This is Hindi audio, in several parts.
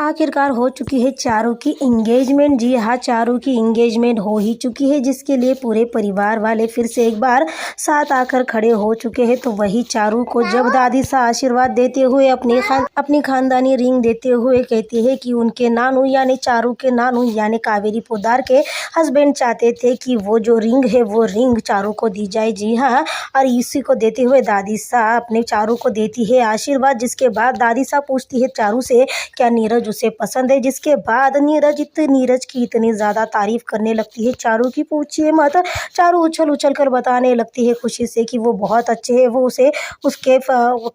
आखिरकार हो चुकी है चारू की एंगेजमेंट। जी हाँ, चारू की एंगेजमेंट हो ही चुकी है, जिसके लिए पूरे परिवार वाले फिर से एक बार साथ आकर खड़े हो चुके हैं। तो वही चारू को जब दादी सा आशीर्वाद देते हुए अपनी खानदानी रिंग देते हुए कहती है कि उनके नानू यानी चारू के नानू यानी कावेरी पोद्दार के हस्बैंड चाहते थे कि वो जो रिंग है वो रिंग चारू को दी जाए। जी हाँ, और इसी को देते हुए दादी सा अपने चारू को देती है आशीर्वाद। जिसके बाद दादी सा पूछती है चारू से क्या नीरज उसे पसंद है। जिसके बाद नीरज की इतनी ज़्यादा तारीफ करने लगती है चारू की, पूछिए मत। चारू उछल उछल कर बताने लगती है खुशी से कि वो बहुत अच्छे हैं, वो उसे उसके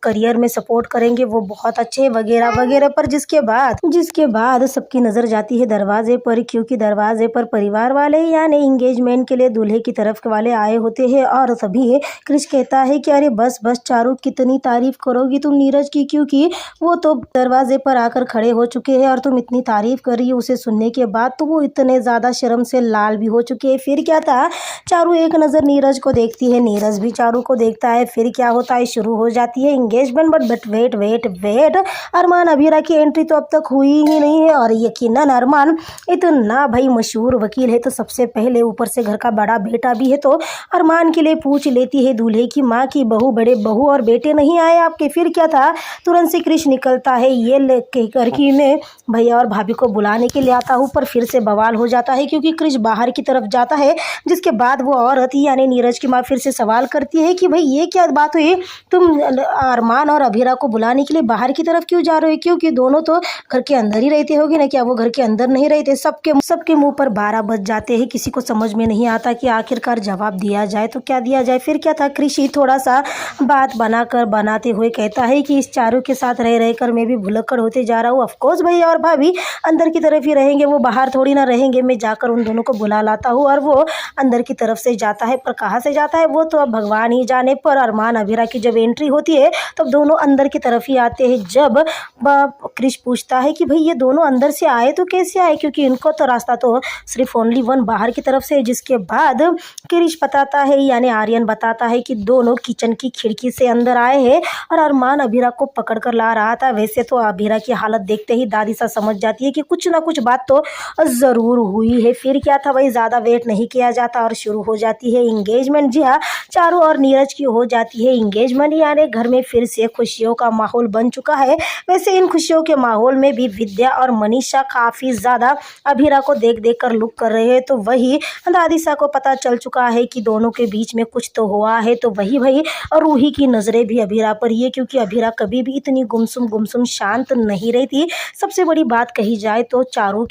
करियर में सपोर्ट करेंगे, वो बहुत अच्छे हैं वगैरह वगैरह। पर जिसके बाद सबकी नज़र जाती है दरवाजे पर, क्योंकि दरवाजे पर परिवार वाले यानी इंगेजमेंट के लिए दूल्हे की तरफ वाले आए होते हैं। और तभी क्रिश कहता है कि अरे बस बस चारू, कितनी तारीफ करोगी तुम नीरज की, क्योंकि वो तो दरवाजे पर आकर खड़े हो चुके हैं और तुम इतनी तारीफ कर रही हो उसे सुनने के बाद, तो वो इतने ज़्यादा शर्म से लाल भी हो चुके हैं। फिर क्या था, चारू एक नज़र नीरज को देखती है, नीरज भी चारू को देखता है। फिर क्या होता है, शुरू हो जाती है engagement. But wait wait wait, Armaan Abhira की एंट्री तो अब तक हुई ही नहीं है। और यकीनन अरमान इतना भाई मशहूर वकील है, तो सबसे पहले ऊपर से घर का बड़ा बेटा भी है, तो अरमान के लिए पूछ लेती है दूल्हे की माँ की बहू, बड़े बहू और बेटे नहीं आए आपके। फिर क्या था, तुरंत से क्रिश निकलता है ये कहकर कि मैं भैया और भाभी को बुलाने के लिए आता हूँ। पर फिर से बवाल हो जाता है, क्योंकि क्रिश बाहर की तरफ जाता है। जिसके बाद वो औरत यानी नीरज की माँ फिर से सवाल करती है कि भाई ये क्या बात हुई, तुम अरमान और अभीरा को बुलाने के लिए बाहर की तरफ क्यों जा रहे हो, क्योंकि दोनों तो घर के अंदर ही रहते होगे ना, क्या वो घर के अंदर नहीं रहते। सबके मुंह पर 12 बज जाते हैं, किसी को समझ में नहीं आता कि आखिरकार जवाब दिया जाए तो क्या दिया जाए। फिर क्या था, क्रिश ही थोड़ा सा बात बनाते हुए कहता है कि इस चारू के साथ रह रहकर मैं भी भुलक्कड़ होते जा रहा हूँ। ऑफकोर्स भैया और भाभी अंदर की तरफ ही रहेंगे, वो बाहर थोड़ी ना रहेंगे, मैं जाकर उन दोनों को बुला लाता हूँ। और वो अंदर की तरफ से जाता है, पर कहाँ से जाता है वो तो अब भगवान ही जाने। पर अरमान अभीरा की जब एंट्री होती है तब दोनों अंदर की तरफ ही आते हैं। जब क्रिश पूछता है कि भाई ये दोनों अंदर से आए तो कैसे आए, क्योंकि इनको तो रास्ता तो सिर्फ ओनली वन बाहर की तरफ से है। जिसके बाद क्रिश बताता है यानी आर्यन बताता है कि दोनों किचन की खिड़की से अंदर आए हैं और अरमान अभीरा को पकड़ कर ला रहा था। वैसे तो अभीरा की हालत देखते ही दादी सा समझ जाती है कि कुछ ना कुछ बात तो ज़रूर हुई है। फिर क्या था भाई, ज़्यादा वेट नहीं किया जाता और शुरू हो जाती है इंगेजमेंट। जी हाँ, चारू और नीरज की हो जाती है इंगेजमेंट, यानी घर में फिर से खुशियों का माहौल बन चुका है। वैसे इन खुशियों के माहौल में भी विद्या और मनीषा काफ़ी ज़्यादा अभीरा को देख देख कर लुक कर रहे हैं। तो वही दादी सा को पता चल चुका है कि दोनों के बीच में कुछ तो हुआ है। तो वही भाई रूही की नज़रें भी अभीरा पर ही है, क्योंकि अभीरा कभी भी इतनी गुमसुम शांत नहीं रहती। सबसे बड़ी बात कही जाए तो चारू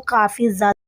काफ़ी ज़्यादा